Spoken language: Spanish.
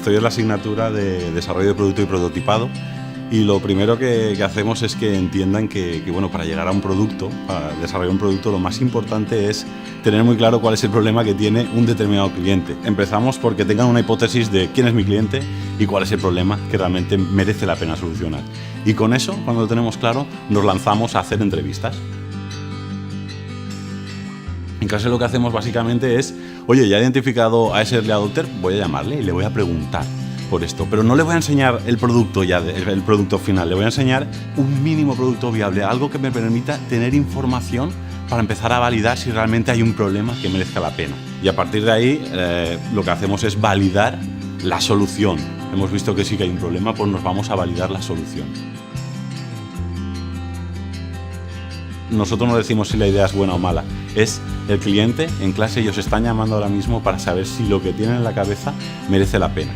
estoy en la asignatura de desarrollo de producto y prototipado, y lo primero que hacemos es que entiendan que bueno, para llegar a un producto, para desarrollar un producto, lo más importante es tener muy claro cuál es el problema que tiene un determinado cliente. Empezamos porque tengan una hipótesis de quién es mi cliente y cuál es el problema que realmente merece la pena solucionar. Y con eso, cuando lo tenemos claro, nos lanzamos a hacer entrevistas. En clase lo que hacemos básicamente es, oye, ya he identificado a ese early adopter, voy a llamarle y le voy a preguntar por esto, pero no le voy a enseñar el producto ya, el producto final, le voy a enseñar un mínimo producto viable, algo que me permita tener información para empezar a validar si realmente hay un problema que merezca la pena. Y a partir de ahí lo que hacemos es validar la solución. Hemos visto que sí que hay un problema, pues nos vamos a validar la solución. Nosotros no decimos si la idea es buena o mala, es el cliente en clase, ellos están llamando ahora mismo para saber si lo que tienen en la cabeza merece la pena.